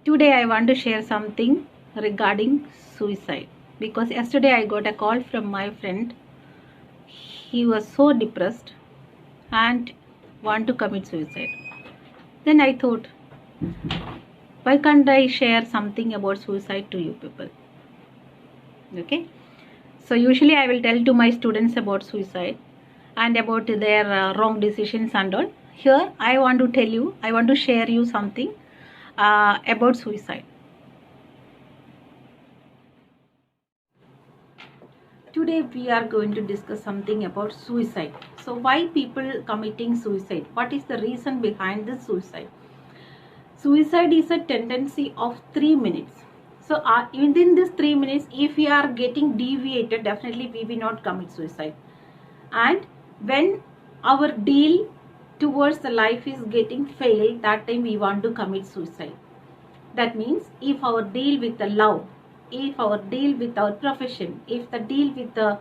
Today I want to share something regarding suicide because yesterday I got a call from my friend. He was so depressed and want to commit suicide. Then I thought, why can't I share something about suicide to you people? Okay. So usually I will tell to my students about suicide and about their wrong decisions and all. Here I want to tell you, I want to share you something about suicide. Today we are going to discuss something about suicide. So why people committing suicide? What is the reason behind this suicide? Suicide is a tendency of 3 minutes. So within this 3 minutes, if we are getting deviated, definitely we will not commit suicide. And when our deal towards the life is getting failed, that time we want to commit suicide. That means if our deal with the love, if our deal with our profession, if the deal with the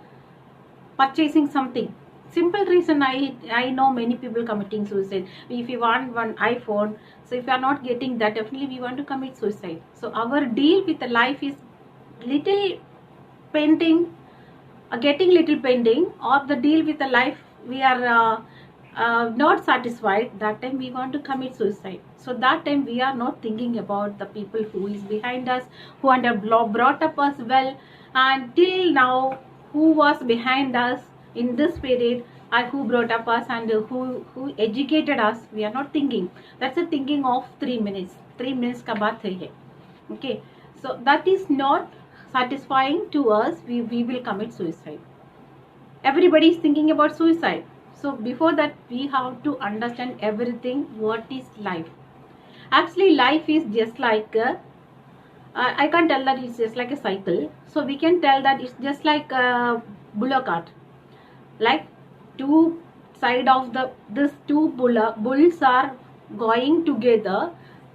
purchasing something, simple reason, I know many people committing suicide. If you want one iPhone, so if you are not getting that, definitely we want to commit suicide. So our deal with the life is little pending, getting little pending, or the deal with the life we are not satisfied, that time we want to commit suicide. So that time we are not thinking about the people who is behind us, who under brought up us well, and till now who was behind us in this period, and who brought up us and who educated us, we are not thinking. That's a thinking of 3 minutes. 3 minutes ka baat hai ye. Okay, so that is not satisfying to us. We will commit suicide. Everybody is thinking about suicide. So before that we have to understand everything. What is life? Actually life is just like I can't tell that it's just like a cycle. So we can tell that it's just like a bullock cart. Like two side of this two bulls are going together,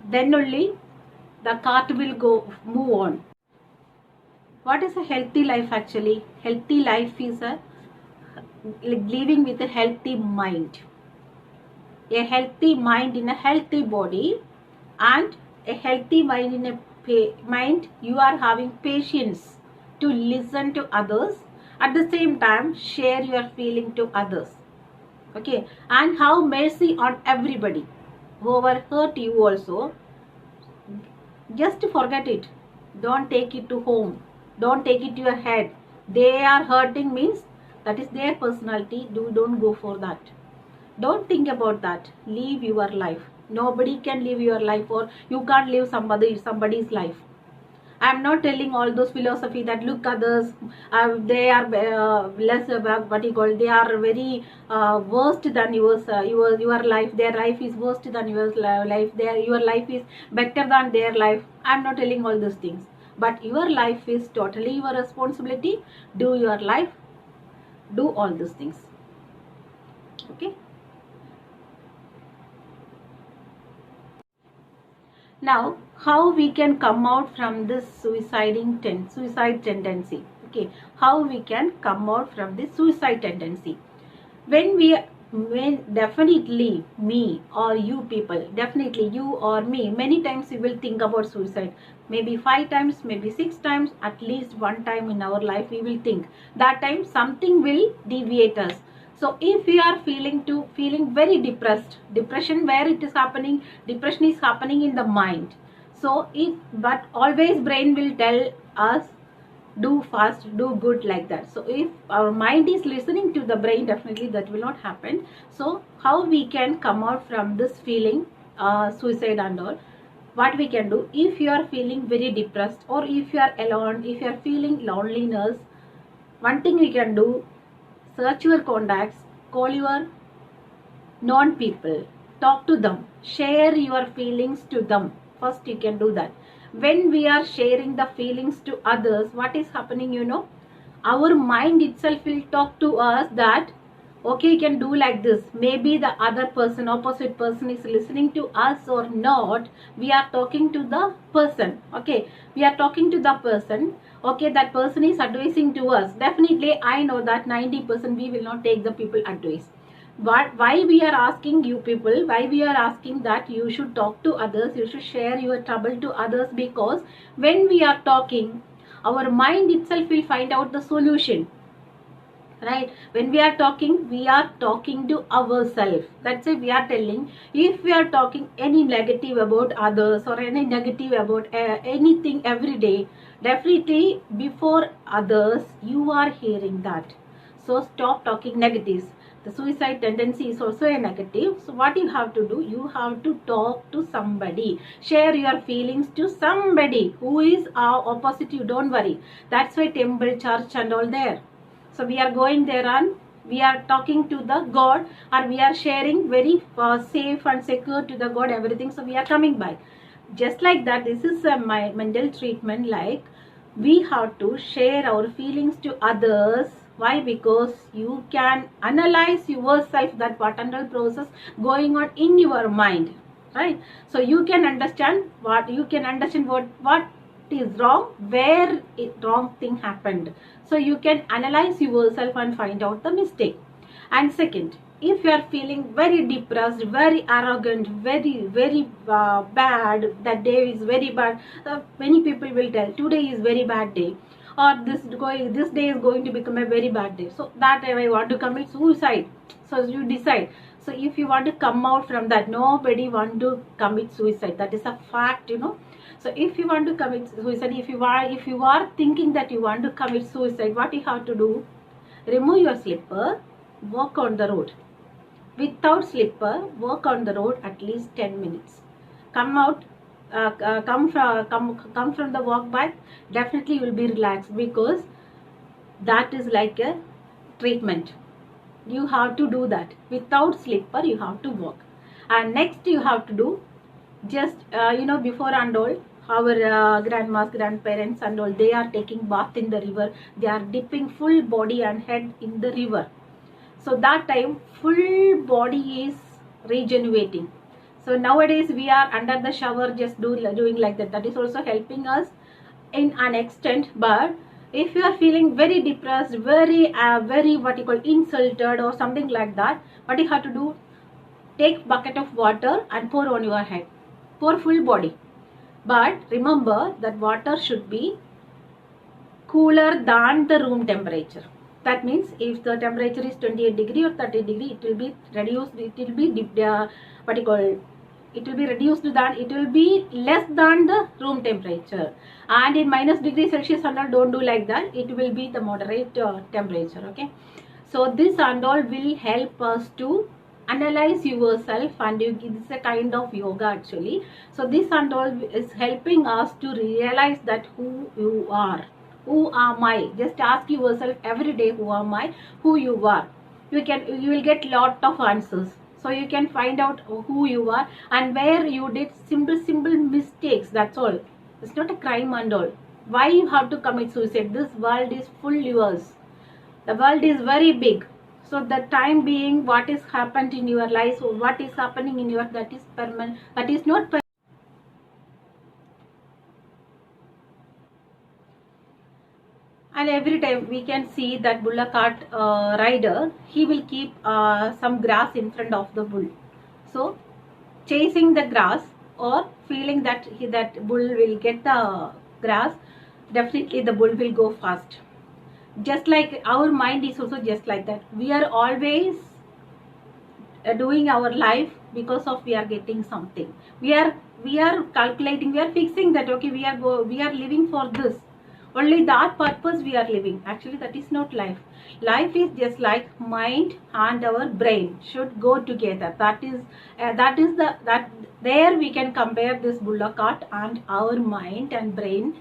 then only the cart will go move on. What is a healthy life? Actually healthy life is a living with a healthy mind. A healthy mind in a healthy body, and a healthy mind in a mind you are having patience to listen to others, at the same time share your feeling to others. Okay, and have mercy on everybody whoever hurt you also. Just forget it. Don't take it to home. Don't take it to your head. They are hurting means that is their personality. Don't go for that. Don't think about that. Live your life. Nobody can live your life, or you can't live somebody's life. I am not telling all those philosophy that look others, they are less what you call, they are very worse than yours. Your life, their life is worse than your life. Your life is better than their life. I am not telling all those things. But your life is totally your responsibility. Do your life. Do all those things. Okay. Now, how we can come out from this suicide tendency? Okay, how we can come out from this suicide tendency? When definitely me or you people, definitely you or me, many times we will think about suicide. Maybe 5 times, maybe 6 times, at least one time in our life we will think. That time something will deviate us. So if we are feeling very depressed, depression where it is happening, depression is happening in the mind. So but always brain will tell us do fast, do good, like that. So if our mind is listening to the brain, definitely that will not happen. So how we can come out from this feeling suicide and all? What we can do, if you are feeling very depressed, or if you are alone, if you are feeling loneliness, one thing we can do, search your contacts, call your known people, talk to them, share your feelings to them. First you can do that. When we are sharing the feelings to others, what is happening, our mind itself will talk to us that okay, you can do like this. Maybe the other person, opposite person is listening to us or not. We are talking to the person. Okay, we are talking to the person. Okay, that person is advising to us. Definitely I know that 90% we will not take the people advice. Why we are asking you people, why we are asking that you should talk to others, you should share your trouble to others, because when we are talking, our mind itself will find out the solution, right? When we are talking to ourselves. That's why we are telling, if we are talking any negative about others or any negative about anything every day, definitely before others you are hearing that. So stop talking negatives. The suicide tendency is also a negative. So what you have to do, you have to talk to somebody, share your feelings to somebody who is opposite you. Don't worry, that's why temple, church and all there. So we are going there and we are talking to the God, or we are sharing very safe and secure to the God everything. So we are coming back. Just like that, this is my mental treatment. Like, we have to share our feelings to others. Why? Because you can analyze yourself, that what and all process going on in your mind, right? So you can understand what is wrong, where wrong thing happened. So you can analyze yourself and find out the mistake. And second, if you are feeling very depressed, very arrogant, very bad, that day is very bad, many people will tell today is very bad day, or this day is going to become a very bad day, so that I want to commit suicide. So you decide. So if you want to come out from that, nobody want to commit suicide, that is a fact, So if you want to commit suicide, if you are thinking that you want to commit suicide, what you have to do? Remove your slipper, walk on the road. Without slipper, walk on the road at least 10 minutes. Come out, come from the walk back. Definitely you will be relaxed, because that is like a treatment. You have to do that. Without slipper, you have to walk. And next you have to do, just before and all, our grandmas, grandparents and all, they are taking bath in the river. They are dipping full body and head in the river. So that time full body is regenerating. So nowadays we are under the shower, just doing like that. That is also helping us in an extent. But if you are feeling very depressed, very what you call insulted or something like that, what you have to do? Take bucket of water and pour on your head. Pour full body. But remember that water should be cooler than the room temperature. That means if the temperature is 28 degree or 30 degree, it will be reduced. It will be it will be less than the room temperature. And in minus degree Celsius and all, don't do like that. It will be the moderate temperature. Okay. So this and all will help us to analyze yourself, and this is a kind of yoga actually. So this and all is helping us to realize that who you are. Who am I? Just ask yourself every day, who am I? Who you are. You will get lot of answers. So you can find out who you are and where you did simple mistakes. That's all. It's not a crime and all. Why you have to commit suicide? This world is full yours. The world is very big. So the time being, what is happened in your life, or what is happening in your, that is permanent, that is not permanent. And every time we can see that bullock cart rider, he will keep some grass in front of the bull. So chasing the grass or feeling that that bull will get the grass, definitely the bull will go fast. Just like our mind is also just like that. We are always doing our life because of we are getting something. We are calculating, we are fixing that, okay, we are living for this. Only that purpose we are living. Actually, that is not life. Life is just like mind and our brain should go together. That is there we can compare this bullock cart and our mind and brain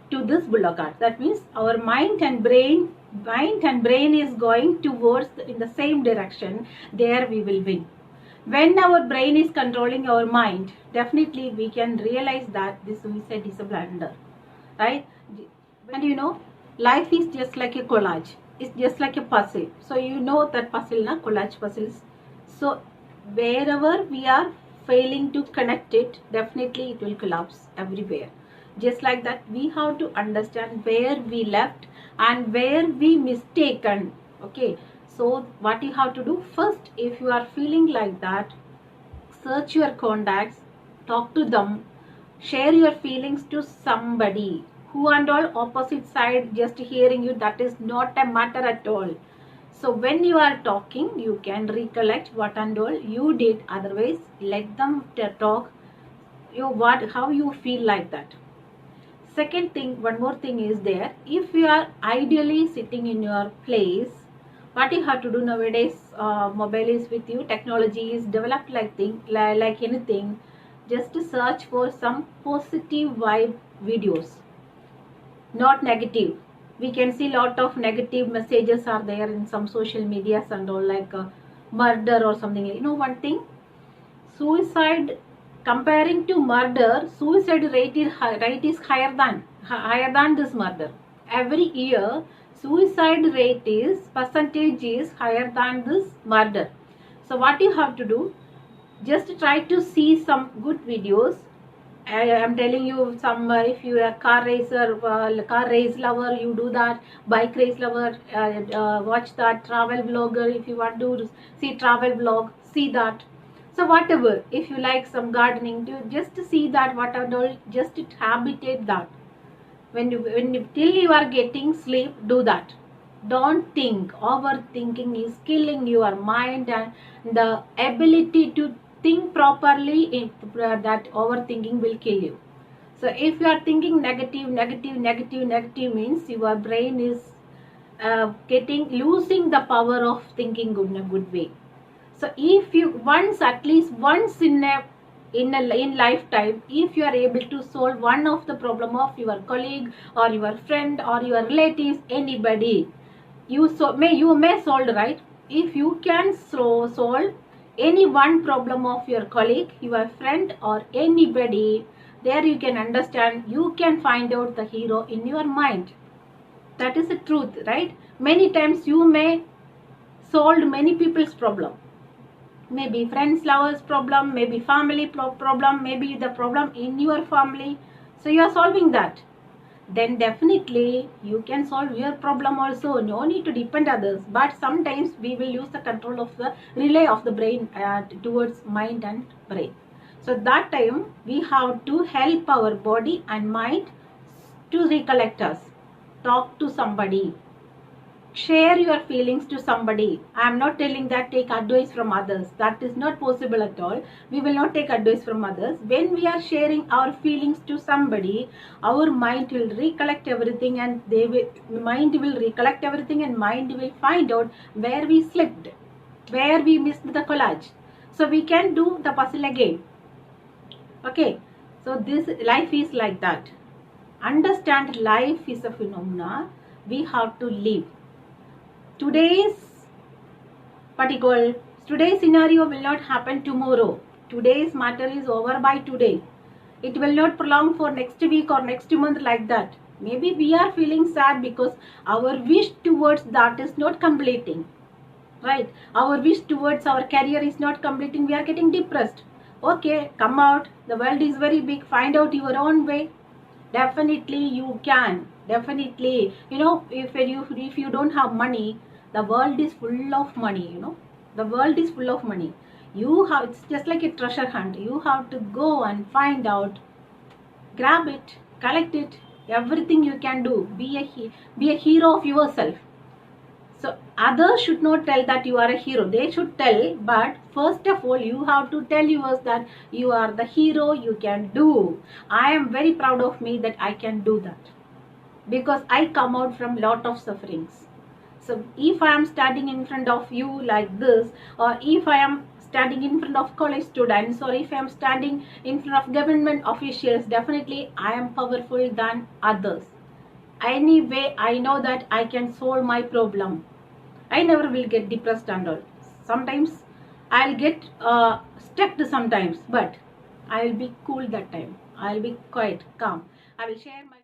to this bullock cart. That means our mind and brain is going towards in the same direction. There we will win. When our brain is controlling our mind, definitely we can realize that this suicide is a blunder, right? And life is just like a collage. It's just like a puzzle. So that puzzle, collage puzzles. So wherever we are failing to connect it, definitely it will collapse everywhere. Just like that, we have to understand where we left and where we mistaken. Okay. So what you have to do first, if you are feeling like that, search your contacts, talk to them, share your feelings to somebody. Who and all opposite side just hearing you, that is not a matter at all. So when you are talking, you can recollect what and all you did. Otherwise, let them talk you what how you feel like that. Second thing, one more thing is there. If you are ideally sitting in your place, what you have to do nowadays, mobile is with you, technology is developed like anything. Just to search for some positive vibe videos, not negative. We can see lot of negative messages are there in some social medias and all, like murder or something. You know one thing, suicide, comparing to murder, suicide rate is higher than this murder. Every year suicide rate is percentage is higher than this murder. So what you have to do, just try to see some good videos. I am telling you some, if you are car racer, car race lover, you do that. Bike race lover, watch that. Travel vlogger, if you want to see travel vlog, see that. So whatever, if you like some gardening, do just see that. What are all, just habitate that. When you till you are getting sleep, do that. Don't think. Overthinking is killing your mind and the ability to think properly. That overthinking will kill you. So if you are thinking negative means your brain is getting losing the power of thinking in a good way. So if you once, at least once in lifetime, if you are able to solve one of the problem of your colleague or your friend or your relatives, anybody, you may solve, right? If you can solve any one problem of your colleague, your friend or anybody, there you can understand, you can find out the hero in your mind. That is the truth, right? Many times you may solve many people's problem, maybe friends lovers problem, maybe family problem, maybe the problem in your family. So you are solving that, then definitely you can solve your problem also. No need to depend others, but sometimes we will use the control of the relay of the brain towards mind and brain. So that time we have to help our body and mind to recollect us. Talk to somebody, share your feelings to somebody. I am not telling that take advice from others. That is not possible at all. We will not take advice from others. When we are sharing our feelings to somebody, our mind will recollect everything, and mind will recollect everything, and mind will find out where we slipped, where we missed the collage. So we can do the puzzle again. Okay. So this life is like that. Understand life is a phenomena. We have to live. Today's scenario will not happen tomorrow. Today's matter is over by today. It will not prolong for next week or next month like that. Maybe we are feeling sad because our wish towards that is not completing. Right? Our wish towards our career is not completing. We are getting depressed. Okay, come out. The world is very big. Find out your own way. Definitely you can. Definitely. You know, if you don't have money, the world is full of money, you know. The world is full of money. It's just like a treasure hunt. You have to go and find out, grab it, collect it, everything you can do. Be a hero of yourself. So others should not tell that you are a hero. They should tell, but first of all, you have to tell yours that you are the hero. You can do. I am very proud of me that I can do that, because I come out from lot of sufferings. So if I am standing in front of you like this, or if I am standing in front of college students, or if I am standing in front of government officials, definitely I am powerful than others. Anyway, I know that I can solve my problem. I never will get depressed and all. Sometimes I'll get stuck sometimes, but I will be cool that time. I'll be quite calm. I will share my